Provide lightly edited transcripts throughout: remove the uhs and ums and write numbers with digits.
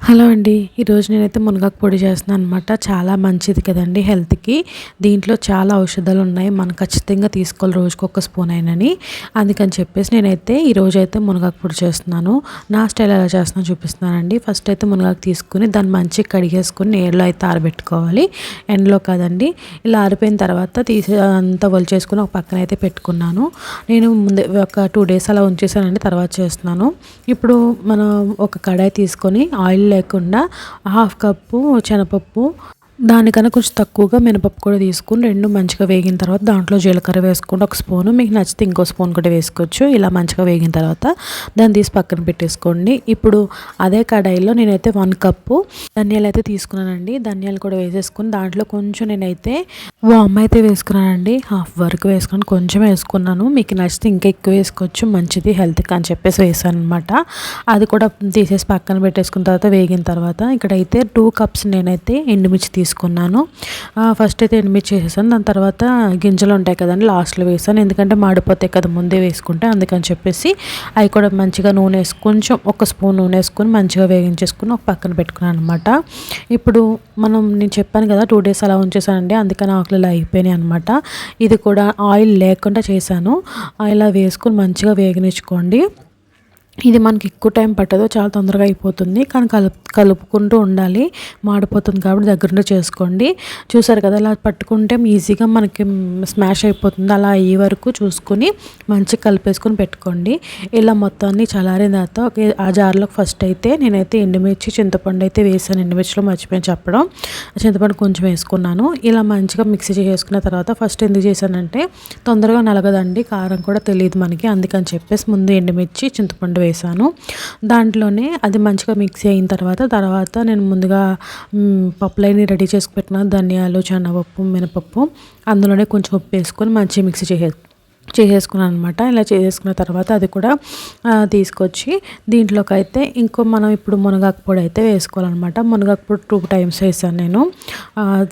Hello అండి. ఈరోజు నేనైతే మునగాకు పొడి చేస్తున్నాను అనమాట. చాలా మంచిది కదండి హెల్త్‌కి. దీంట్లో చాలా ఔషధాలు ఉన్నాయి. మనం ఖచ్చితంగా తీసుకోవాలి రోజుకొక స్పూన్ అయినని. అందుకని చెప్పేసి నేనైతే ఈరోజైతే మునగాకు పొడి చేస్తున్నాను. నా స్టైల్ ఎలా చేస్తున్నానో చూపిస్తున్నానండి. ఫస్ట్ అయితే మునగాకు తీసుకుని దాన్ని మంచిగా కడిగేసుకొని నీళ్ళలో అయితే ఆరబెట్టుకోవాలి. ఎండలో కాదండి. ఇలా ఆరిపోయిన తర్వాత తీసి అంతా ఒలిచేసుకొని ఒక పక్కన అయితే పెట్టుకున్నాను. నేను ముందే ఒక 2 డేస్ అలా ఉంచేసానండి. తర్వాత చేస్తున్నాను. ఇప్పుడు మనం ఒక కడాయి తీసుకొని ఆయిల్ లేకుండా హాఫ్ కప్పు శనగపప్పు, దానికన్నా కొంచెం తక్కువగా మినపప్పు కూడా తీసుకొని 2 మంచిగా వేగిన తర్వాత దాంట్లో జీలకర్ర వేసుకొని ఒక స్పూను, మీకు నచ్చితే ఇంకో స్పూన్ కూడా వేసుకోవచ్చు. ఇలా మంచిగా వేగిన తర్వాత దాన్ని తీసి పక్కన పెట్టేసుకోండి. ఇప్పుడు అదే కడాయిలో నేనైతే 1 కప్పు ధనియాలు అయితే తీసుకున్నానండి. ధనియాలు కూడా వేసేసుకుని దాంట్లో కొంచెం నేనైతే వామ్ అయితే వేసుకున్నానండి. హాఫ్ వరకు వేసుకొని కొంచెం వేసుకున్నాను. మీకు నచ్చితే ఇంకా ఎక్కువ వేసుకోవచ్చు, మంచిది హెల్త్కి అని చెప్పేసి వేసాను అనమాట. అది కూడా తీసేసి పక్కన పెట్టేసుకున్న తర్వాత వేగిన తర్వాత ఇక్కడైతే 2 కప్స్ నేనైతే ఎండుమిర్చి తీసుకున్నాను. ఫస్ట్ అయితే ఎండుమిర్చి వేసేసాను. దాని తర్వాత గింజలు ఉంటాయి కదండి, లాస్ట్లో వేసాను. ఎందుకంటే మాడిపోతాయి కదా ముందే వేసుకుంటే, అందుకని చెప్పేసి అవి కూడా మంచిగా నూనె వేసి కొంచెం ఒక స్పూన్ నూనె వేసుకొని మంచిగా వేగించేసుకుని ఒక పక్కన పెట్టుకున్నాను అనమాట. ఇప్పుడు నేను చెప్పాను కదా 2 డేస్ అలా ఉంచేసానండి, అందుకని ఆకులు ఇలా అయిపోయినాయి అనమాట. ఇది కూడా ఆయిల్ లేకుండా చేశాను. ఇలా వేసుకొని మంచిగా వేగనిచ్చుకోండి. ఇది మనకి ఎక్కువ టైం పట్టదు, చాలా తొందరగా అయిపోతుంది. కానీ కలుపుకుంటూ ఉండాలి, మాడిపోతుంది కాబట్టి దగ్గరుండి చేసుకోండి. చూసారు కదా, ఇలా పట్టుకుంటే ఈజీగా మనకి స్మాష్ అయిపోతుంది. అలా అయ్యే వరకు చూసుకొని మంచిగా కలిపేసుకొని పెట్టుకోండి. ఇలా మొత్తాన్ని చల్లారిన తర్వాత ఆ జార్లోకి ఫస్ట్ అయితే నేనైతే ఎండుమిర్చి, చింతపండు అయితే వేసాను. ఎండుమిర్చిలో మర్చిపోయాను చెప్పడం, చింతపండు కొంచెం వేసుకున్నాను. ఇలా మంచిగా మిక్సీ చేసుకున్న తర్వాత ఫస్ట్ ఎందుకు చేశానంటే తొందరగా నలగదండి, కారం కూడా తెలియదు మనకి, అందుకని చెప్పేసి ముందు ఎండుమిర్చి, చింతపండు వేసాను. దాంట్లోనే అది మంచిగా మిక్సీ అయిన తర్వాత నేను ముందుగా పప్పులైన రెడీ చేసుకు పెట్టిన ధనియాలు, శనగపప్పు, మినపప్పు అందులోనే కొంచెం ఉప్పు వేసుకొని మంచిగా మిక్సీ చేసేసుకున్నాను అనమాట. ఇలా చేసేసుకున్న తర్వాత అది కూడా తీసుకొచ్చి దీంట్లోకి అయితే మనం ఇప్పుడు మునగాకు పొడి అయితే వేసుకోవాలన్నమాట. మునగాకు పొడి 2 టైమ్స్ వేసాను నేను.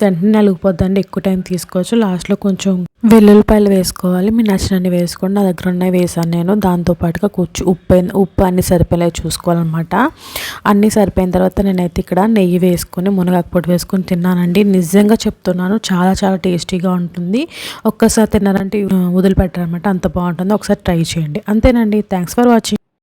వెంటనే నలిగిపోద్దండి, ఎక్కువ టైం తీసుకోవచ్చు. లాస్ట్లో కొంచెం వెల్లుల్లిపాయలు వేసుకోవాలి, మీరు నచ్చినన్ని వేసుకోండి. నా దగ్గర ఉన్నాయి వేసాను నేను. దాంతోపాటుగా కొంచెం ఉప్పు అన్నీ సరిపోయేలా చూసుకోవాలన్నమాట. అన్నీ సరిపోయిన తర్వాత నేనైతే ఇక్కడ నెయ్యి వేసుకొని మునగాకు పొడి వేసుకొని తిన్నానండి. నిజంగా చెప్తున్నాను, చాలా చాలా టేస్టీగా ఉంటుంది. ఒక్కసారి తిన్నారంటే వదిలిపెట్టారనమాట, అంత బాగుంటుంది. ఒకసారి ట్రై చేయండి. అంతేనండి. Thanks for watching.